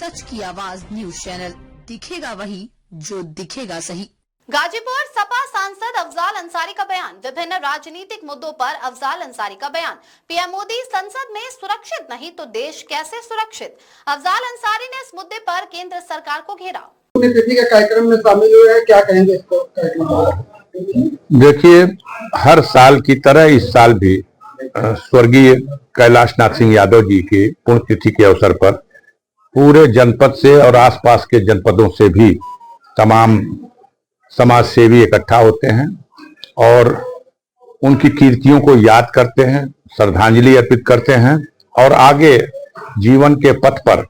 सच की आवाज news channel, दिखेगा वही जो दिखेगा सही। गाजीपुर सपा सांसद अफजाल अंसारी का बयान। विभिन्न राजनीतिक मुद्दों पर अफजाल अंसारी का बयान। पीएम मोदी संसद में सुरक्षित नहीं तो देश कैसे सुरक्षित? अफजाल अंसारी ने इस मुद्दे पर केंद्र सरकार को घेरा। के कार्यक्रम में शामिल हुए हैं, क्या कहेंगे इसको कार्यक्रम? देखिए, हर साल की तरह इस साल भी स्वर्गीय कैलाशनाथ सिंह यादव जी की पुण्यतिथि के अवसर पर पूरे जनपद से और आसपास के जनपदों से भी तमाम समाज सेवी इकट्ठा होते हैं और उनकी कीर्तियों को याद करते हैं, श्रद्धांजलि अर्पित करते हैं और आगे जीवन के पथ पर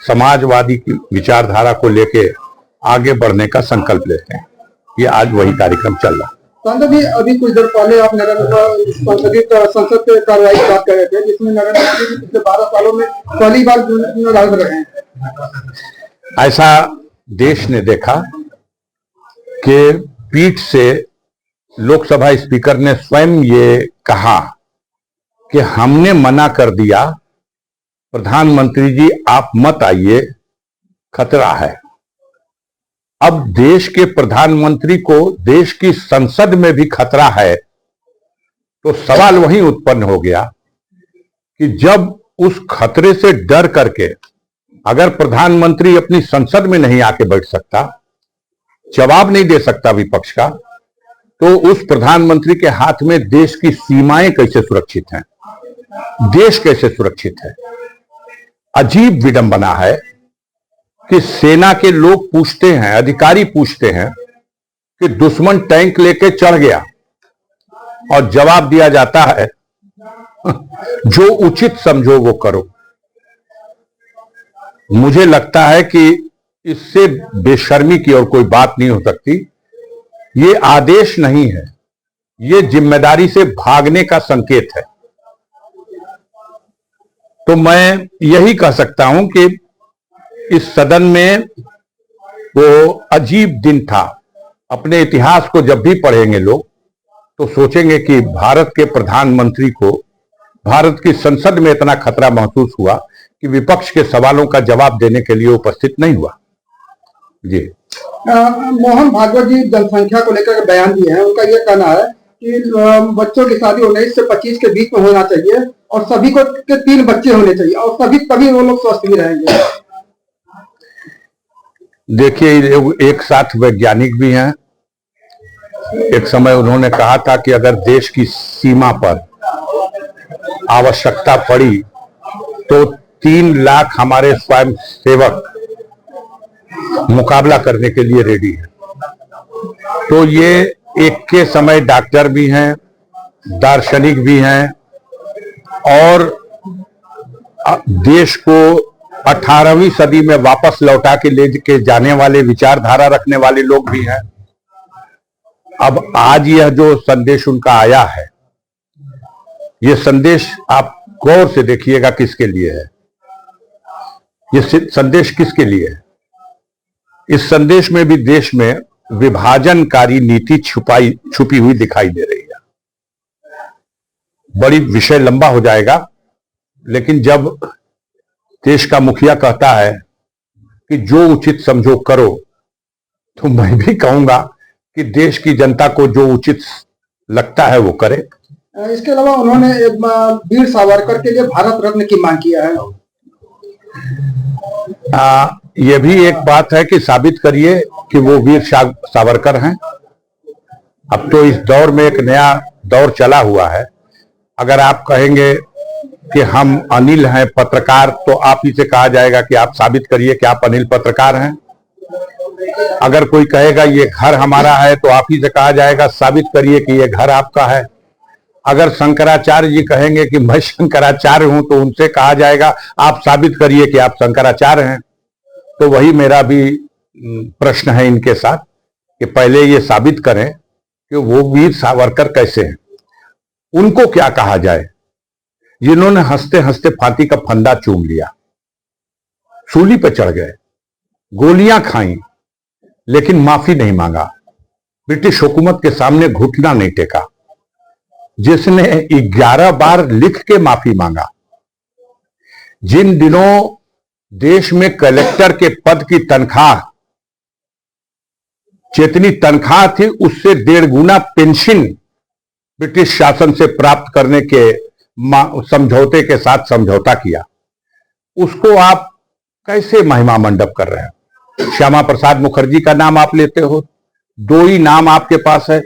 समाजवादी की विचारधारा को लेके आगे बढ़ने का संकल्प लेते हैं। ये आज वही कार्यक्रम चल रहा है। सांसद जी, अभी कुछ देर पहले आप संसद के कार्रवाई की बात कर रहे थे, जिसमें नरेंद्र मोदी जी पिछले 12 सालों में पहली बार राज रहे हैं। ऐसा देश ने देखा कि पीठ से लोकसभा स्पीकर ने स्वयं ये कहा कि हमने मना कर दिया, प्रधानमंत्री जी आप मत आइए, खतरा है। अब देश के प्रधानमंत्री को देश की संसद में भी खतरा है, तो सवाल वही उत्पन्न हो गया कि जब उस खतरे से डर करके अगर प्रधानमंत्री अपनी संसद में नहीं आके बैठ सकता, जवाब नहीं दे सकता विपक्ष का, तो उस प्रधानमंत्री के हाथ में देश की सीमाएं कैसे सुरक्षित हैं, देश कैसे सुरक्षित है? अजीब विडंबना है कि सेना के लोग पूछते हैं, अधिकारी पूछते हैं कि दुश्मन टैंक लेके चढ़ गया और जवाब दिया जाता है जो उचित समझो वो करो। मुझे लगता है कि इससे बेशर्मी की और कोई बात नहीं हो सकती। ये आदेश नहीं है, ये जिम्मेदारी से भागने का संकेत है। तो मैं यही कह सकता हूं कि इस सदन में वो अजीब दिन था। अपने इतिहास को जब भी पढ़ेंगे लोग तो सोचेंगे कि भारत के प्रधानमंत्री को भारत की संसद में इतना खतरा महसूस हुआ कि विपक्ष के सवालों का जवाब देने के लिए उपस्थित नहीं हुआ। जी, मोहन भागवत जी जनसंख्या को लेकर बयान दिए हैं। उनका यह कहना है कि बच्चों की शादी 19 से 25 के बीच में होना चाहिए और सभी को के 3 बच्चे होने चाहिए और तभी वो लोग स्वस्थ भी रहेंगे। देखिए, एक साथ वैज्ञानिक भी हैं। एक समय उन्होंने कहा था कि अगर देश की सीमा पर आवश्यकता पड़ी तो 3 लाख हमारे स्वयं सेवक मुकाबला करने के लिए रेडी है। तो ये एक के समय डॉक्टर भी हैं, दार्शनिक भी हैं और देश को 18वीं सदी में वापस लौटा के ले के जाने वाले विचारधारा रखने वाले लोग भी हैं। अब आज यह जो संदेश उनका आया है, यह संदेश आप गौर से देखिएगा किसके लिए है। यह संदेश किसके लिए है? इस संदेश में भी देश में विभाजनकारी नीति छुपी हुई दिखाई दे रही है। बड़ी विषय लंबा हो जाएगा, लेकिन जब देश का मुखिया कहता है कि जो उचित समझो करो, तो मैं भी कहूंगा कि देश की जनता को जो उचित लगता है वो करे। इसके अलावा उन्होंने वीर सावरकर के लिए भारत रत्न की मांग किया है। यह भी एक बात है कि साबित करिए कि वो वीर सावरकर हैं। अब तो इस दौर में एक नया दौर चला हुआ है। अगर आप कहेंगे कि हम अनिल हैं पत्रकार, तो आप ही से कहा जाएगा कि आप साबित करिए कि आप अनिल पत्रकार हैं। अगर कोई कहेगा ये घर हमारा है, तो आप ही से कहा जाएगा साबित करिए कि ये घर आपका है। अगर शंकराचार्य जी कहेंगे कि मैं शंकराचार्य हूं, तो उनसे कहा जाएगा आप साबित करिए कि आप शंकराचार्य हैं। तो वही मेरा भी प्रश्न है इनके साथ कि पहले ये साबित करें कि वो वीर सावरकर कैसे हैं, उनको क्या कहा जाए जिन्होंने हंसते हंसते फांसी का फंदा चूम लिया, सूली पर चढ़ गए, गोलियां खाई, लेकिन माफी नहीं मांगा, ब्रिटिश हुकूमत के सामने घुटना नहीं टेका, जिसने 11 बार लिख के माफी मांगा। जिन दिनों देश में कलेक्टर के पद की तनख्वाह, जितनी तनख्वाह थी उससे 1.5 गुना पेंशन ब्रिटिश शासन से प्राप्त करने के समझौते के साथ समझौता किया। उसको आप कैसे महिमा मंडप कर रहे हैं? श्यामा प्रसाद मुखर्जी का नाम आप लेते हो, 2 ही नाम आपके पास है,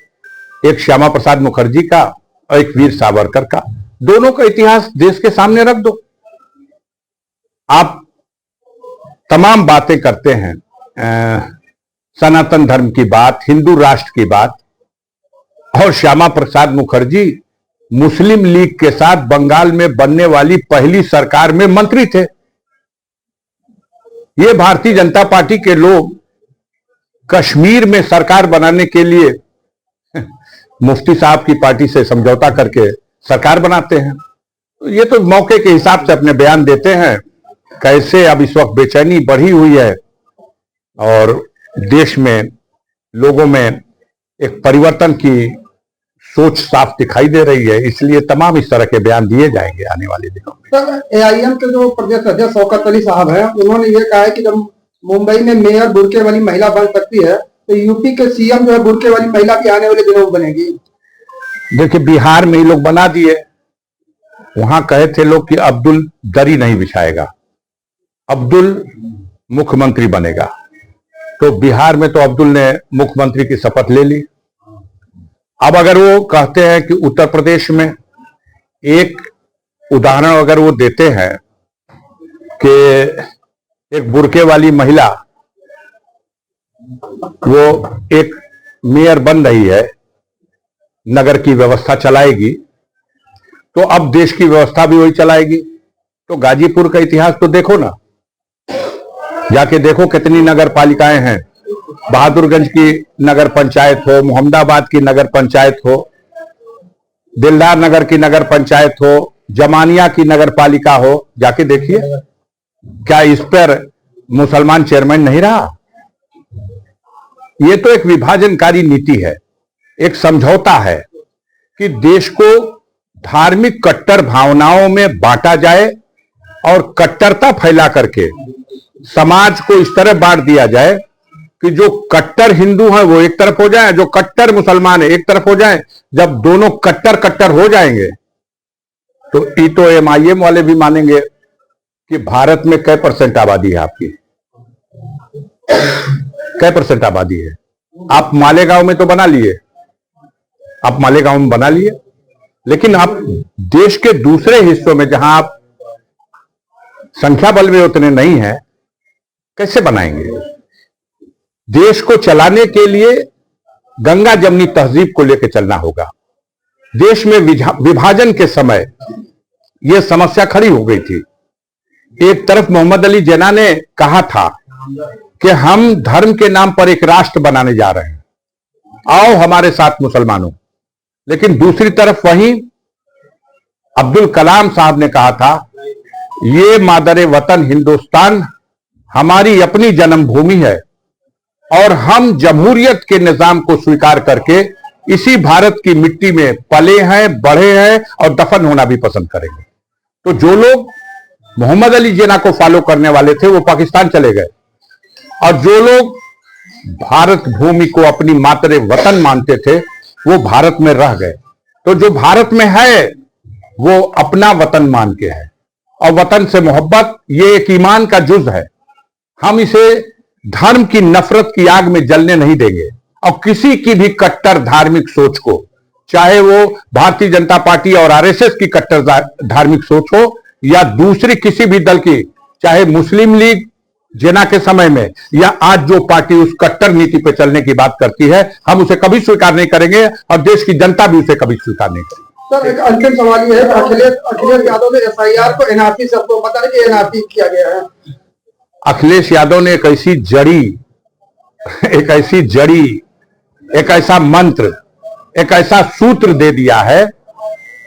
एक श्यामा प्रसाद मुखर्जी का और एक वीर सावरकर का। दोनों का इतिहास देश के सामने रख दो। आप तमाम बातें करते हैं, सनातन धर्म की बात, हिंदू राष्ट्र की बात, और श्यामा प्रसाद मुखर्जी मुस्लिम लीग के साथ बंगाल में बनने वाली पहली सरकार में मंत्री थे। ये भारतीय जनता पार्टी के लोग कश्मीर में सरकार बनाने के लिए मुफ्ती साहब की पार्टी से समझौता करके सरकार बनाते हैं। तो ये तो मौके के हिसाब से अपने बयान देते हैं। कैसे अब इस वक्त बेचैनी बढ़ी हुई है और देश में लोगों में एक परिवर्तन की सोच साफ दिखाई दे रही है, इसलिए तमाम इस तरह के बयान दिए जाएंगे आने वाले दिनों में। सर, एआईएम के जो प्रदेश अध्यक्ष शौकत अली साहब हैं, उन्होंने ये कहा है कि जब मुंबई में मेयर बुर्के वाली महिला बन सकती है तो यूपी के सीएम जो है बुर्के वाली महिला भी आने वाले दिनों में बनेगी। देखिए, बिहार में ही लोग बना दिए। वहां कहे थे लोग कि अब्दुल दरी नहीं बिछाएगा, अब्दुल मुख्यमंत्री बनेगा। तो बिहार में तो अब्दुल ने मुख्यमंत्री की शपथ ले ली। अब अगर वो कहते हैं कि उत्तर प्रदेश में, एक उदाहरण अगर वो देते हैं कि एक बुर्के वाली महिला वो एक मेयर बन रही है, नगर की व्यवस्था चलाएगी, तो अब देश की व्यवस्था भी वही चलाएगी। तो गाजीपुर का इतिहास तो देखो ना, जाके देखो कितनी नगर पालिकाएं हैं। बहादुरगंज की नगर पंचायत हो, मोहम्मदाबाद की नगर पंचायत हो, दिलदार नगर की नगर पंचायत हो, जमानिया की नगर पालिका हो, जाके देखिए क्या इस पर मुसलमान चेयरमैन नहीं रहा। यह तो एक विभाजनकारी नीति है, एक समझौता है कि देश को धार्मिक कट्टर भावनाओं में बांटा जाए और कट्टरता फैला करके समाज को इस तरह बांट दिया जाए कि जो कट्टर हिंदू हैं वो एक तरफ हो जाए, जो कट्टर मुसलमान है एक तरफ हो जाए। जब दोनों कट्टर कट्टर हो जाएंगे तो एमआईएम वाले भी मानेंगे कि भारत में कै % आबादी है आपकी, कै % आबादी है। आप मालेगांव में तो बना लिए, आप मालेगांव में बना लिए, लेकिन आप देश के दूसरे हिस्सों में जहां आप संख्या बल में उतने नहीं है, कैसे बनाएंगे? देश को चलाने के लिए गंगा जमनी तहजीब को लेकर चलना होगा। देश में विभाजन के समय यह समस्या खड़ी हो गई थी। एक तरफ मोहम्मद अली जिन्ना ने कहा था कि हम धर्म के नाम पर एक राष्ट्र बनाने जा रहे हैं, आओ हमारे साथ मुसलमानों। लेकिन दूसरी तरफ वहीं अब्दुल कलाम साहब ने कहा था, ये मादरे वतन हिंदुस्तान हमारी अपनी जन्मभूमि है और हम जमहूरियत के निजाम को स्वीकार करके इसी भारत की मिट्टी में पले हैं, बढ़े हैं और दफन होना भी पसंद करेंगे। तो जो लोग मोहम्मद अली जिन्ना को फॉलो करने वाले थे वो पाकिस्तान चले गए, और जो लोग भारत भूमि को अपनी मातरे वतन मानते थे वो भारत में रह गए। तो जो भारत में है वो अपना वतन मान के है, और वतन से मोहब्बत ये एक ईमान का जुज है। हम इसे धर्म की नफरत की आग में जलने नहीं देंगे, और किसी की भी कट्टर धार्मिक सोच को, चाहे वो भारतीय जनता पार्टी और आरएसएस की कट्टर धार्मिक सोच हो या दूसरी किसी भी दल की, चाहे मुस्लिम लीग जिन्ना के समय में या आज जो पार्टी उस कट्टर नीति पे चलने की बात करती है, हम उसे कभी स्वीकार नहीं करेंगे और देश की जनता भी उसे कभी स्वीकार नहीं करेगी। सर, एक अंतिम सवाल ये है, अखिलेश यादव ने एफआईआर को एनआरसी से आपको बता रहे कि एनआरसी किया गया है। अखिलेश यादव ने एक ऐसी जड़ी, एक ऐसा मंत्र, एक ऐसा सूत्र दे दिया है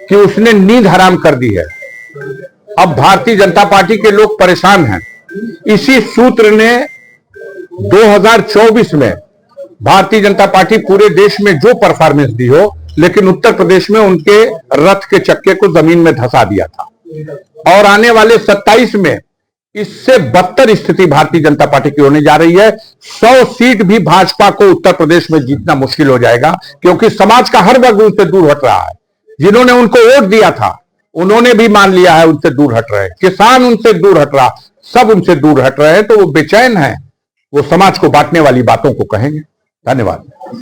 कि उसने नींद हराम कर दी है। अब भारतीय जनता पार्टी के लोग परेशान हैं। इसी सूत्र ने 2024 में भारतीय जनता पार्टी पूरे देश में जो परफॉर्मेंस दी हो, लेकिन उत्तर प्रदेश में उनके रथ के चक्के को जमीन में धंसा दिया था। और आने वाले 27 में इससे बदतर स्थिति भारतीय जनता पार्टी की होने जा रही है। 100 सीट भी भाजपा को उत्तर प्रदेश में जीतना मुश्किल हो जाएगा, क्योंकि समाज का हर वर्ग उनसे दूर हट रहा है। जिन्होंने उनको वोट दिया था उन्होंने भी मान लिया है उनसे दूर हट रहे हैं। किसान उनसे दूर हट रहा, सब उनसे दूर हट रहे हैं, तो वो बेचैन है। वो समाज को बांटने वाली बातों को कहेंगे। धन्यवाद।